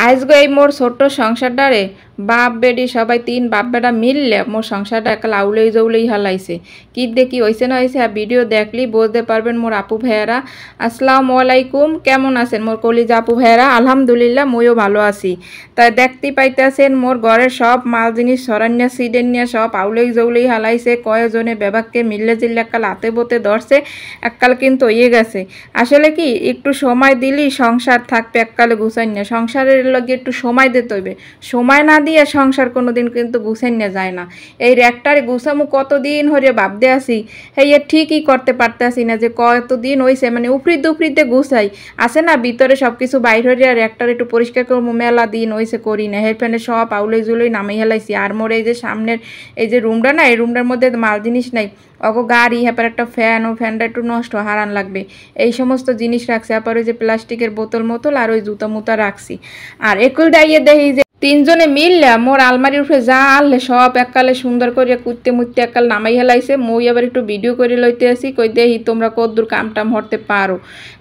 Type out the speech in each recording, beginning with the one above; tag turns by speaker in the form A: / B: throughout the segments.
A: আজকে এই মোর ছোট্ট সংসারটারে বাপ বেটি সবাই তিন বাপ বেটা মিললে মোর সংসারটা একাল আউলেই জৌলেই হালাইছে। কি দেখি হয়েছে না হয়েছে ভিডিও দেখলি বুঝতে পারবেন মোর আপু ভাইয়েরা। আসসালামু আলাইকুম, কেমন আছেন মোর কলিজা আপু ভাইয়েরা? আলহামদুলিল্লাহ মইও ভালো আছি। তাই দেখতে পাইতেছেন মোর ঘরের সব মাল জিনিস সরান্যা সিডেন নিয়ে সব আউলেই জৌলেই হালাইছে। কয়েকজনে বেবাককে মিললে জিল্লে একাল হাতে বোতে ধরছে, এককাল কিন্তু হয়ে গেছে। আসলে কি একটু সময় দিলি সংসার থাকবে, এককালে গুছাই না। সংসারের লগে একটু সময় দিতে হইবে, সময় না দিয়ে সংসার কোনোদিন কিন্তু গুছাই না যায় না। এই র্যাকটারে গুছামু কতদিন হরে ভাবতে আসি, এই ঠিকই করতে পারতে আসি না যে কতদিন হয়েছে, মানে উপরিতে গুছাই আছে না ভিতরে সব কিছু বাইর হয়ে আর র্যাকটার একটু পরিষ্কার করবো, মেলা দিন হয়েছে করি না। হের ফ্যানে সব আউলাই জুলাই নামাই হেলাইছি। আর মোর এই যে সামনের এই যে রুমটা না, এই রুমটার মধ্যে মাল জিনিস নাই, অগো গাড়ি হ্যাপার একটা ফ্যান, ও ফ্যানটা একটু নষ্ট হারান লাগবে, এই সমস্ত জিনিস রাখছি। আবার ওই যে প্লাস্টিকের বোতল মোতল আর ওই জুতা মুতা রাখছি। আর একুল ডাইয়ে দেখি যে তিনজনে মিললে মোর আলমারির উপরে যা আনলে সব এককালে সুন্দর করে কুত্তে মুত্তে এককাল নামাই হেলাইছে। মই আবার একটু ভিডিও করে লইতে আসি, কই দেখি তোমরা কদ্দূর কাম টাম হরতে পারো,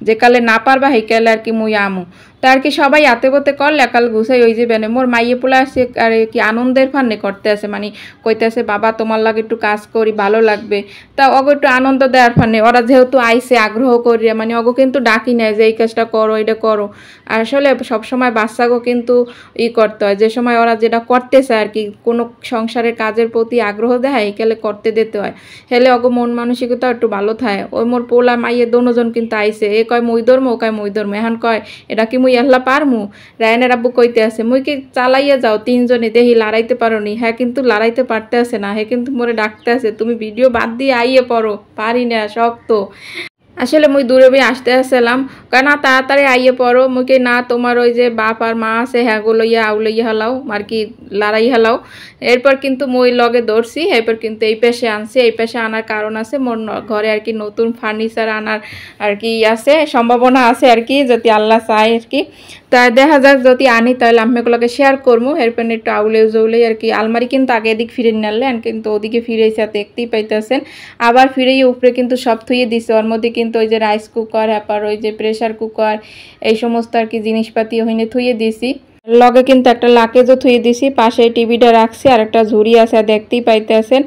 A: যে কালে না পারবা সেই কালে আর কি মই আমু। তা আর কি সবাই আতে বতে করলে একাল গুছাই ওই যে বেনে মোর মাইয়ে পোলা আসে আর কি আনন্দের ফান্নে করতে আসে, মানে কইতে আসে বাবা তোমার লাগে একটু কাজ করি ভালো লাগবে। তা অগো একটু আনন্দ দেওয়ার ফান্নে ওরা যেহেতু আইসে আগ্রহ করিয়া, মানে অগো কিন্তু ডাকি নেয় যে এই কাজটা করো এটা করো। আর আসলে সবসময় বাচ্চাগো কিন্তু করতে হয়, যে সময় ওরা যেটা করতে চায় আর কি, কোনো সংসারের কাজের প্রতি আগ্রহ দেয় একালে করতে দিতে হয়, হেলে অগো মন মানসিকতা একটু ভালো থাকে। ওই মোর পোলা মাইয়ে দোনোজন কিন্তু আইসে, এ কয় মুই ধরমো, ও কয় মুই ধরমো। এখন কয় এটা কি মুই আল্লাহ পারমু? রায়নের আব্বু কইতে আছে মুই কি চালাইয়া যাও তিনজনে, দেখি লড়াইতে পারো নি। হ্যাঁ কিন্তু লড়াইতে পারতে আছে না, হ্যাঁ কিন্তু মোরে ডাকতে আছে তুমি ভিডিও বাদ দিয়ে আইয়ে পড়ো। পারি না, শক্ত। আসলে মুই দূরে বই আসতে আসলাম, কারণ তাড়াতাড়ি আইয়ে পড়ো। মুকে না তোমার ওই যে বাপ আর মা আছে হ্যাগো লইয়া আউলইয়া হালাও আর কি লড়াই হালাও। এরপর কিন্তু মই লগে ধরছি, এরপর কিন্তু এই পেশে আনছি। এই পেশে আনার কারণ আছে মোর ঘরে আর কি নতুন ফার্নিচার আনার আর কি আছে, সম্ভাবনা আছে আর কি, যদি আল্লাহ চায় আর কি। তা দেখা যাক যদি আনি তাহলে আমি এগুলোকে শেয়ার করবো। এরপর একটু আউলে জৌলে আর কি আলমারি কিন্তু আগে এদিক ফিরে নিলেন, কিন্তু ওদিকে ফিরেছে দেখতেই পাইতেছেন। আবার ফিরেই উপরে কিন্তু সব থুয়ে দিছে, ওর মধ্যে কিন্তু ওই যে রাইস কুকার হ্যাপার ওই যে প্রেশার কুকার এই সমস্ত আর কি জিনিসপাতি ওইনে থুয়ে দিছি। লগে কিন্তু একটা লাকেজও থুয়ে দিছি, পাশে টিভিটা রাখছি আর একটা ঝুড়ি আছে দেখতেই পাইতেছেন।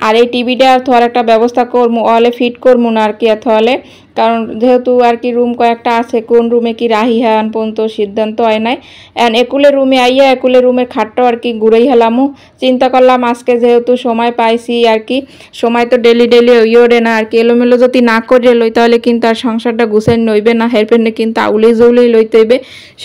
A: আর এই টিভিটা থোয়ার একটা ব্যবস্থা করবো, ওয়ালে ফিট করবো না আর কি থলে, কারণ যেহেতু আর কি রুম কয়েকটা আছে, কোন রুমে কি রাহি হ্যান পর্যন্ত সিদ্ধান্ত হয় নাই। এন একুলে রুমে আইয়া একুলে রুমের খাটটাও আর কি ঘুরেই হেলামু। চিন্তা করলাম আজকে যেহেতু সময় পাইছি আর কি, সময় তো ডেলি ওরে না আর কি, এলোমেলো যদি না করে লই তাহলে কিন্তু আর সংসারটা গুছাই নইবে না। হেরপেনে কিন্তু আউলেই জৌলেই লইতে হইবে।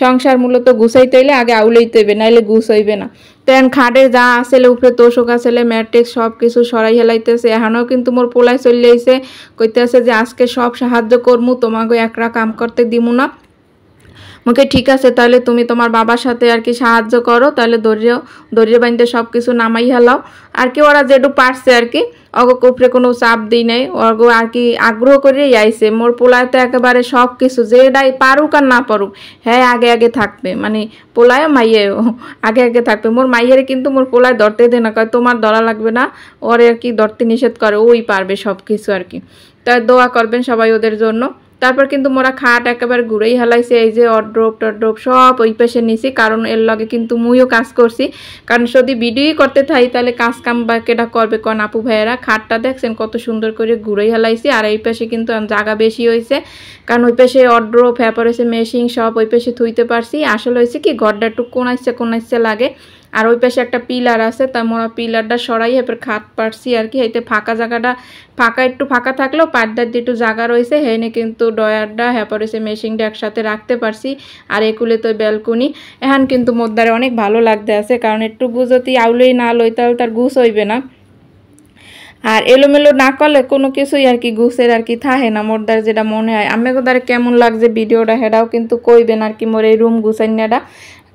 A: সংসার মূলত গুছাইতে হইলে আগে আউলেইতে হইবে, নাইলে গুছ হইবে না। তেন খাটে যা আসলে উপরে তোষক আসলে ম্যাট্রিক্স সব কিছু সরাই হেলাইতেছে। এখনও কিন্তু মোর পোলাই চলে আইছে, কইতেছে যে আজকে সব সাহায্য করমু, তোমাকে একরা কাম করতে দিমু না। মুখে ঠিক আছে তাহলে তুমি তোমার বাবার সাথে আর কি সাহায্য করো, তাহলে দরিয়ে বাঁধতে সব কিছু নামাই হেলাও আর কি। ওরা যেটু পারছে আর কি, অগো উপরে কোনো চাপ দিই নাই, অগো আর কি আগ্রহ করেই আইছে। মোর পোলায় তো একেবারে সব কিছু যেটাই পারুক আর না পারুক হ্যাঁ আগে থাকবে, মানে পোলায় মাইয়ে আগে থাকবে। মোর মাইয়েরে কিন্তু মোর পোলায় ধরতে দে না, কয় তোমার ধরা লাগবে না, ওরে আর কি ধরতে নিষেধ করে, ওই পারবে সব কিছু আর কি। তাই দোয়া করবেন সবাই ওদের জন্য। তারপর কিন্তু মোরা খাট একেবারে ঘুরেই হেলাইছে, এই যে অড্রপ টড্রপ সব ওই পাশে নিছি, কারণ এর লগে কিন্তু মুইও কাজ করছি। কারণ যদি ভিডিওই করতে থাকি তাহলে কাজ কাম বা কেটা করবে কোন আপু ভাইয়েরা। খাটটা দেখছেন কত সুন্দর করে ঘুরেই হেলাইছি। আর এই পাশে কিন্তু জায়গা বেশি হয়েছে, কারণ ওই পাশে অড্রপ হ্যাপার হয়েছে মেশিন সব ওই পাশে থুইতে পারছি। আসলে হয়েছে কি ঘরটা একটু কোনাইছে লাগে। আর ওই পাশে একটা পিলার আছে, তা মোরা পিলারটা সরাই এরপর খাট পারছি আর কি। এতে ফাঁকা জায়গাটা একটু ফাঁকা থাকলেও পাড়দার দিয়ে একটু জায়গা রয়েছে, হেনে কিন্তু ডয়ারটা হ্যাপার হয়েছে মেশিনটা একসাথে রাখতে পারছি। আর একুলে তো ব্যালকনি এখন কিন্তু মোদ্দারে অনেক ভালো লাগতে আছে, কারণ একটু গুজতি আউলেই না লই তাহলে তার গুছ হইবে না। আর এলোমেলো না করলে কোনো কিছুই আর কি গুছের আর কি থাকে না মোরদার যেটা মনে হয়। আমি দ্বারা কেমন লাগছে ভিডিওটা হেটাও কিন্তু কইবেন আর কি, মোর এই রুম গুছাইনাটা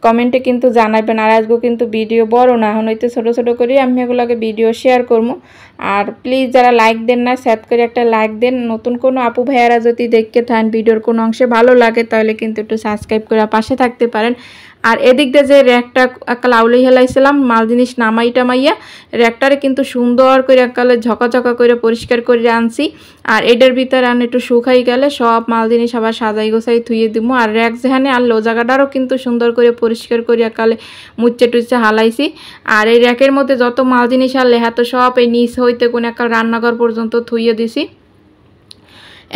A: কমেন্টে কিন্তু জানাইবেন। আর আজকে কিন্তু ভিডিও বড় না, এখন হইতে ছোট ছোট করে আমি এগুলোকে ভিডিও শেয়ার করবো। আর প্লিজ যারা লাইক দেন না সেট করে একটা লাইক দেন। নতুন কোনো আপু ভাইয়ারা যদি দেখতে থাকেন ভিডিওর কোনো অংশে ভালো লাগে তাহলে কিন্তু একটু সাবস্ক্রাইব করে পাশে থাকতে পারেন। আর এদিক দিয়ে যে র্যাকটা একটা লাউলাই হেলাইছিলাম মাল জিনিস নামাই টামাইয়া র্যাকটারে কিন্তু সুন্দর করে একালে ঝকাঝকা করে পরিষ্কার করে আনছি। আর এটার ভিতরে আন একটু শুকাই গেলে সব মাল জিনিস আবার সাজাই গোছাই থুয়ে দিব। আর র্যাক যেখানে আনলো জায়গাটারও কিন্তু সুন্দর করে পরিষ্কার করে একালে মুচ্ছে টুচ্ছে হালাইছি। আর এই র্যাকের মধ্যে যত মাল জিনিস আনলে হ্যাঁ তো সব এই নিচ হইতে কোন একটা রান্নাঘর পর্যন্ত থুইয়ে দিছি।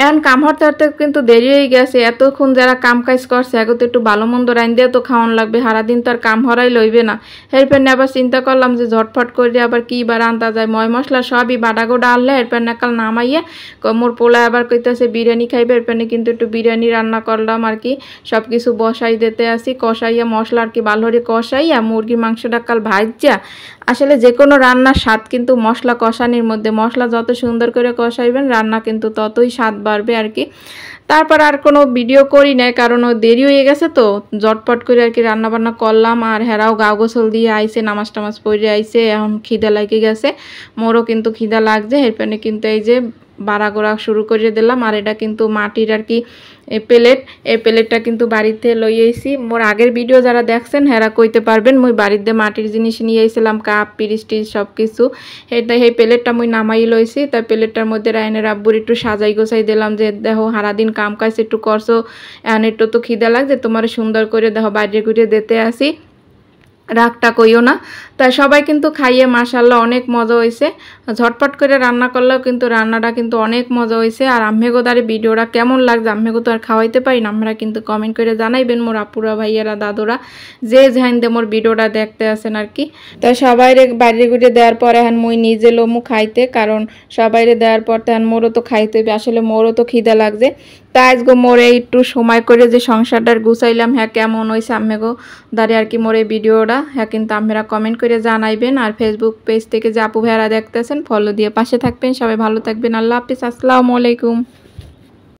A: এখন কাম হরতে হরতে কিন্তু দেরি হয়ে গেছে। এতক্ষণ যারা কাম কাজ করছে এখন তো একটু ভালো মন্দ রান দিয়ে তো খাওয়ান লাগবে, সারাদিন তো আর কাম হরাই লইবে না। এরপর আবার চিন্তা করলাম যে ঝটফট করে আবার কি বার আনতা যায়, ময় মশলা সবই বাডা গোডা আনলে এরপর নাকাল নামাইয়া মোর পোলা আবার কইতেছে বিরিয়ানি খাইবে। এরপর কিন্তু একটু বিরিয়ানি রান্না করলাম আর কি, সব কিছু বসাই দিতে আসি, কষাইয়া মশলা আর কি ভালো করে কষাইয়া মুরগির মাংসটা কাল ভাজা। আসলে যে কোনো রান্নার স্বাদ কিন্তু মশলা কষানির মধ্যে, মশলা যত সুন্দর করে কষাইবেন রান্না কিন্তু ততই স্বাদ বাড়বে আর কি। তারপর আর কোনো ভিডিও করি নাই কারণ ও দেরি হয়ে গেছে তো জটপট করে আর কি রান্না বান্না করলাম। আর হেরাও গাও গোসল দিয়ে আইছে, নামাজ টামাজ পড়ে আইছে, এখন খিদা লাগে গেছে, মোরও কিন্তু খিদা লাগছে। এরপরে কিন্তু এই যে বাড়া গোড়া শুরু করে দিলাম। আর এটা কিন্তু মাটির আর কি প্লেট, এই প্লেটটা কিন্তু বাড়িতে লই আইছি। মোর আগের ভিডিও যারা দেখছেন হেরা কইতে পারবেন মুই বাড়িতে মাটির জিনিস নিয়ে আইছিলাম, কাপ পিরিচ টিরিচ সব কিছু। এই প্লেটটা মুই নামাই লইছি। তাই প্লেটটার মধ্যে রায়নের আব্বুর একটু সাজাই গোছাই দিলাম যে দেখো সারাদিন কাম কাজ একটু করছো, এখন একটু তো খিদা লাগছে, তোমার সুন্দর করে দেখো বাইরে ঘুরে দিতে আসি, রাগটা কইও না। তাই সবাই কিন্তু খাইয়ে মাশাআল্লাহ অনেক মজা হয়েছে। ঝটপট করে রান্না করলেও কিন্তু রান্নাটা কিন্তু অনেক মজা হয়েছে। আর আম্মেগোদারে ভিডিওটা কেমন লাগছে, আম্মেগো তো আর খাওয়াইতে পারি না, আপনারা কিন্তু কমেন্ট করে জানাইবেন মোর আপুরা ভাইয়েরা দাদুরা যে যেখান দিয়ে মোর ভিডিওটা দেখতে আসেন আর কি। তাই সবাইরে বাইরে ঘুরে দেওয়ার পর এখন মুই নিজে লোমু খাইতে, কারণ সবাইরে দেওয়ার পর তখন মোরও তো খাইতে হবে, আসলে মোরও তো খিদা লাগছে। তাই আজগো মোরে একটু সময় করে যে সংসারটার গুছাইলাম হ্যাঁ কেমন হয়েছে আম্মেগো দাঁড়িয়ে আর কি মোর এই ভিডিওটা হ্যাঁ কিন্তু আপনারা কমেন্ট করে জানাইবেন। আর ফেসবুক পেজ থেকে যে আপু ভাইয়ারা দেখতেছেন ফলো দিয়ে পাশে থাকবেন। সবাই ভালো থাকবেন, আল্লাহ হাফিজ, আসসালামু আলাইকুম।